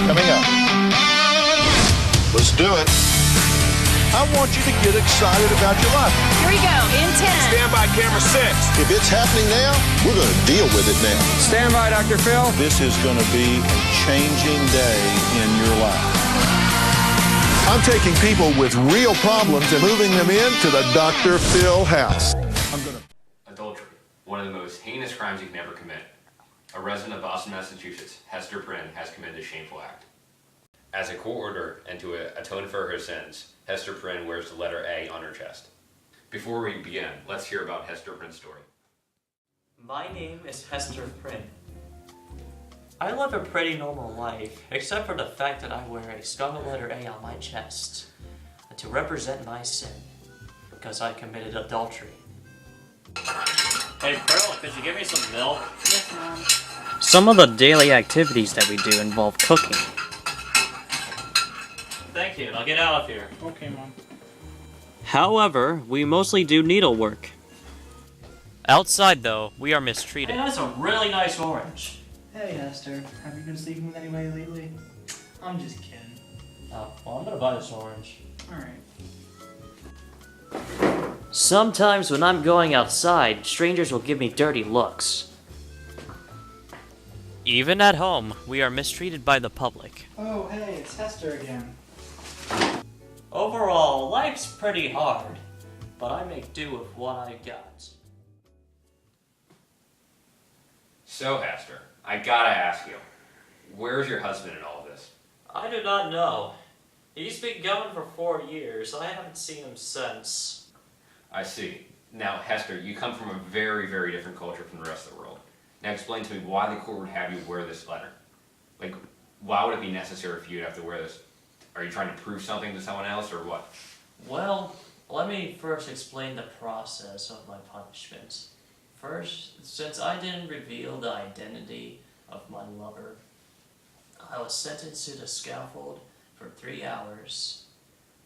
coming up. Let's do it. I want you to get excited about your life. Here we go, in 10. Stand by, camera 6. If it's happening now, we're going to deal with it now. Stand by, Dr. Phil. This is going to be a changing day in your life. I'm taking people with real problems and moving them into the Dr. Phil house. Adultery, one of the most heinous crimes you can ever commit. A resident of Boston, Massachusetts, Hester Prynne, has committed a shameful act. As a court order and to atone for her sins, Hester Prynne wears the letter A on her chest. Before we begin, let's hear about Hester Prynne's story. My name is Hester Prynne. I live a pretty normal life, except for the fact that I wear a scarlet letter A on my chest to represent my sin, because I committed adultery. Hey Pearl, could you give me some milk? Yes, Mom. Some of the daily activities that we do involve cooking. Thank you, I'll get out of here. Okay, Mom. However, we mostly do needlework. Outside, though, we are mistreated. Hey, that's a really nice orange. Hey Hester, have you been sleeping with anybody lately? I'm just kidding. Oh, well, I'm gonna buy this orange. Alright. Sometimes when I'm going outside, strangers will give me dirty looks. Even at home, we are mistreated by the public. Oh, hey, it's Hester again. Overall, life's pretty hard, but I make do with what I got. So, Hester, I gotta ask you, where's your husband in all of this? I do not know. He's been gone for 4 years. I haven't seen him since. I see. Now, Hester, you come from a very, very different culture from the rest of the world. Now explain to me why the court would have you wear this letter. Like, why would it be necessary for you to have to wear this? Are you trying to prove something to someone else, or what? Well, let me first explain the process of my punishment. First, since I didn't reveal the identity of my lover, I was sentenced to the scaffold for 3 hours,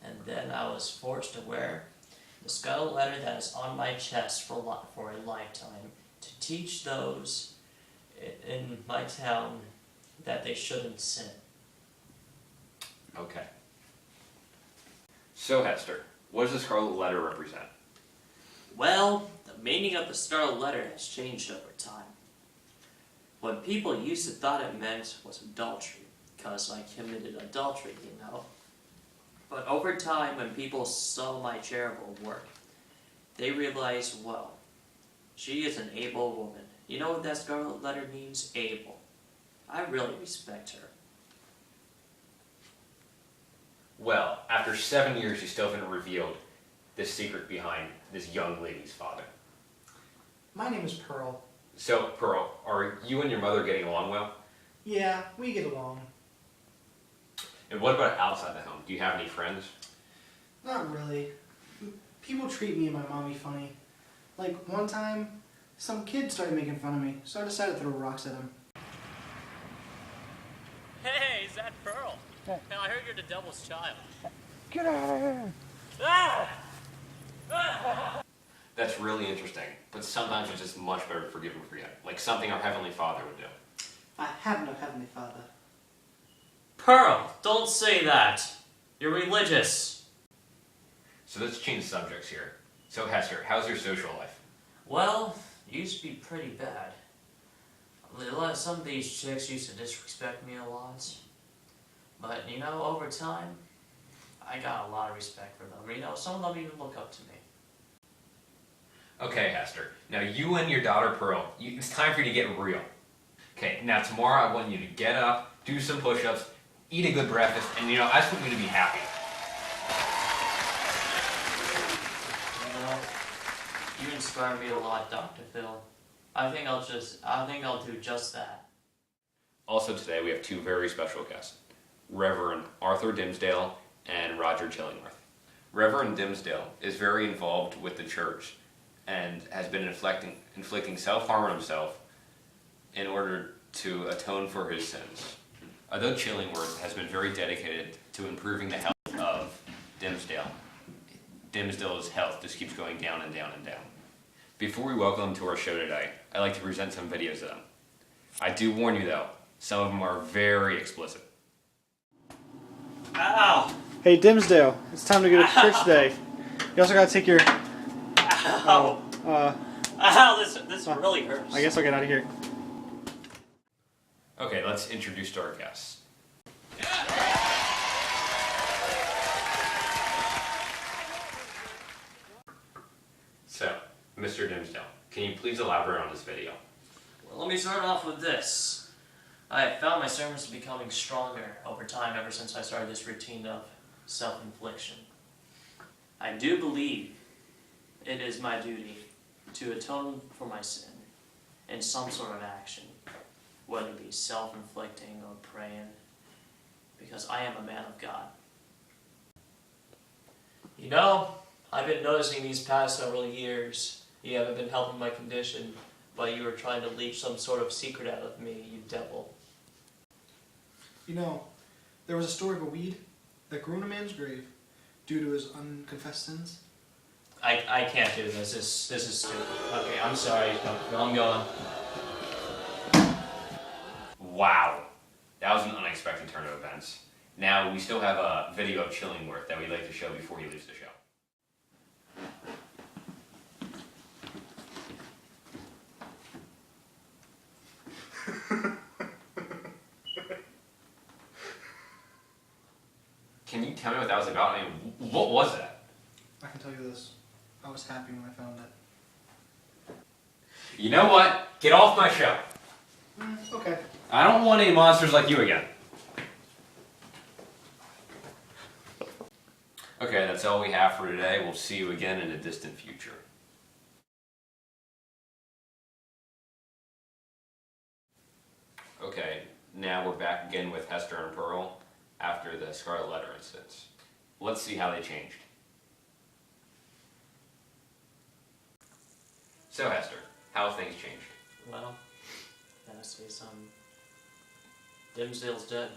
and then I was forced to wear the scarlet letter that is on my chest for a lifetime to teach those in my town that they shouldn't sin. Okay. So, Hester, what does the scarlet letter represent? Well, the meaning of the scarlet letter has changed over time. What people used to thought it meant was adultery, because I committed adultery, you know. But over time, when people saw my charitable work, they realized, well, she is an able woman. You know what that scarlet letter means? Able. I really respect her. Well, after 7 years, you still haven't revealed the secret behind this young lady's father. My name is Pearl. So, Pearl, are you and your mother getting along well? Yeah, we get along. And what about outside the home? Do you have any friends? Not really. People treat me and my mommy funny. Like, one time, some kid started making fun of me, so I decided to throw rocks at him. Hey, is that Pearl? Hey. Now, I heard you're the devil's child. Get out of here! Ah! Ah! That's really interesting, but sometimes it's just much better to forgive and forget, like something our Heavenly Father would do. I have no Heavenly Father. Pearl, don't say that. You're religious. So let's change subjects here. So Hester, how's your social life? Well, it used to be pretty bad. Some of these chicks used to disrespect me a lot. But, you know, over time, I got a lot of respect for them. You know, some of them even look up to me. Okay, Hester. Now you and your daughter Pearl, it's time for you to get real. Okay, now tomorrow I want you to get up, do some push-ups, eat a good breakfast, and you know, I just want you to be happy. You know, you inspire me a lot, Dr. Phil. I think I'll do just that. Also today we have two very special guests, Reverend Arthur Dimsdale and Roger Chillingworth. Reverend Dimsdale is very involved with the church and has been inflicting self-harm on himself in order to atone for his sins. Although Chillingworth has been very dedicated to improving the health of Dimsdale, Dimsdale's health just keeps going down and down and down. Before we welcome them to our show today, I'd like to present some videos of them. I do warn you though, some of them are very explicit. Ow! Hey, Dimsdale, it's time to go to church today. You also gotta take your... Ow! Ow, this really hurts. I guess I'll get out of here. Okay, let's introduce our guests. So, Mr. Dimsdale, can you please elaborate on this video? Well, let me start off with this. I have found my sermons becoming stronger over time ever since I started this routine of self-infliction. I do believe it is my duty to atone for my sin in some sort of action, whether it be self-inflicting or praying, because I am a man of God. You know, I've been noticing these past several years, you haven't been helping my condition, but you were trying to leech some sort of secret out of me, you devil. You know, there was a story of a weed that grew in a man's grave due to his unconfessed sins. I can't do this. This is stupid. Okay, I'm sorry. I'm going. Wow, that was an unexpected turn of events. Now, we still have a video of Chillingworth that we'd like to show before he leaves the show. Can you tell me what that was about? I mean, what was that? I can tell you this. I was happy when I found it. You know what? Get off my show. Okay. I don't want any monsters like you again. Okay, that's all we have for today. We'll see you again in a distant future. Okay, now we're back again with Hester and Pearl after the Scarlet Letter incidents. Let's see how they changed. So Hester, how have things changed? Well, gotta say something. Dimsdale's dead.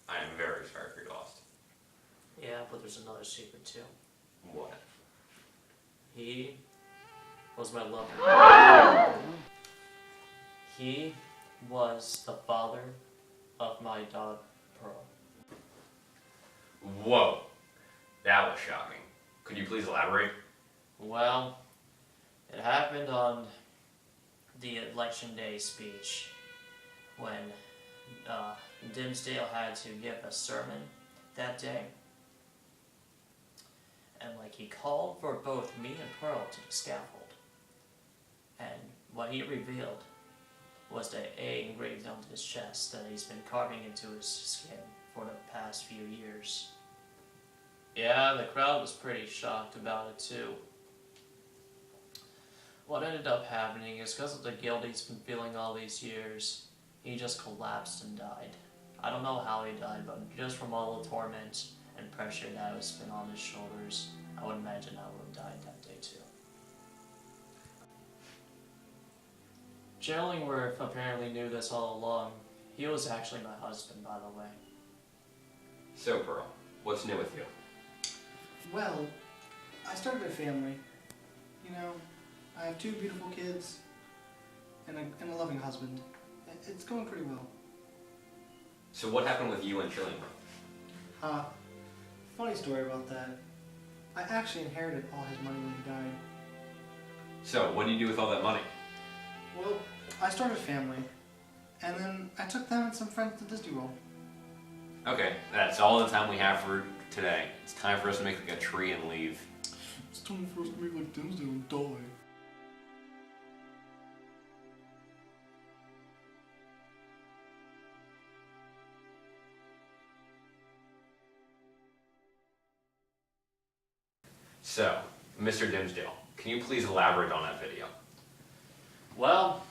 I am very sorry for your loss. Yeah, but there's another secret too. What? He was my lover. He was the father of my dog, Pearl. Whoa, that was shocking. Could you please elaborate? Well, it happened on the election day speech when Dimsdale had to give a sermon that day. And he called for both me and Pearl to the scaffold. And what he revealed was the A engraved onto his chest that he's been carving into his skin for the past few years. Yeah, the crowd was pretty shocked about it too. What ended up happening is because of the guilt he's been feeling all these years, he just collapsed and died. I don't know how he died, but just from all the torment and pressure that was been on his shoulders, I would imagine I would have died that day too. Chillingworth apparently knew this all along. He was actually my husband, by the way. So Pearl, what's new with you? Well, I started a family. You know, I have 2 beautiful kids and a loving husband. It's going pretty well. So what happened with you and Chillingworth? Funny story about that. I actually inherited all his money when he died. So what do you do with all that money? Well, I started a family, and then I took them and some friends to Disney World. Okay, that's all the time we have for today. It's time for us to make a tree and leave. It's time for us to make like Dimsdale and die. So, Mr. Dimsdale, can you please elaborate on that video? Well,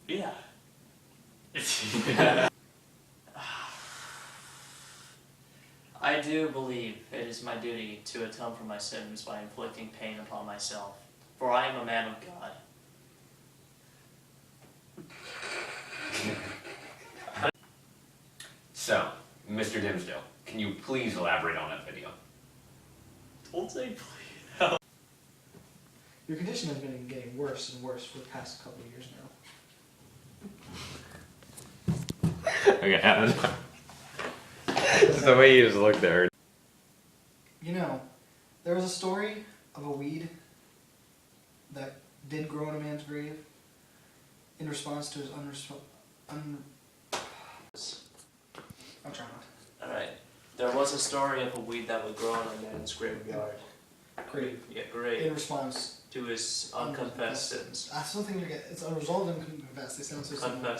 yeah. I do believe it is my duty to atone for my sins by inflicting pain upon myself, for I am a man of God. So, Mr. Dimsdale, can you please elaborate on that video? Don't say please. Your condition has been getting worse and worse for the past couple of years now. Okay, Just the way you just looked there. You know, there was a story of a weed that did grow in a man's grave in response to his I'm trying not. Alright. There was a story of a weed that would grow in a man's graveyard. Grave. Yeah, great. In response. To his unconfessed sins. I still think it's unresolved and unconfessed. They sound so similar.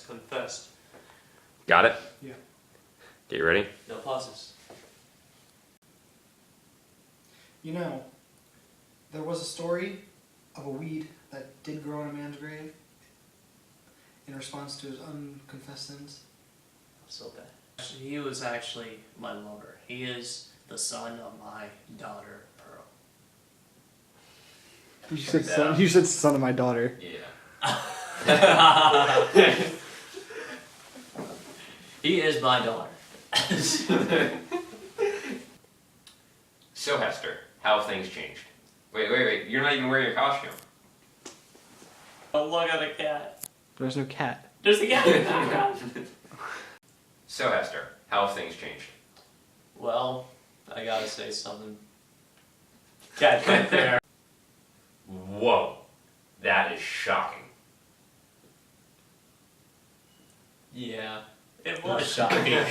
Confessed. Got it? Yeah. Get you ready? No pauses. You know, there was a story of a weed that did grow in a man's grave in response to his unconfessed sins. So bad. He was actually my lover. He is the son of my daughter, Pearl. You said son of my daughter. Yeah. He is my daughter. So Hester, how have things changed? Wait, you're not even wearing your costume. Oh, look at the cat. There's no cat. There's the cat in the background. So Hester, how have things changed? Well, I gotta say something. Cat right there. Whoa, that is shocking. Yeah, it was shocking.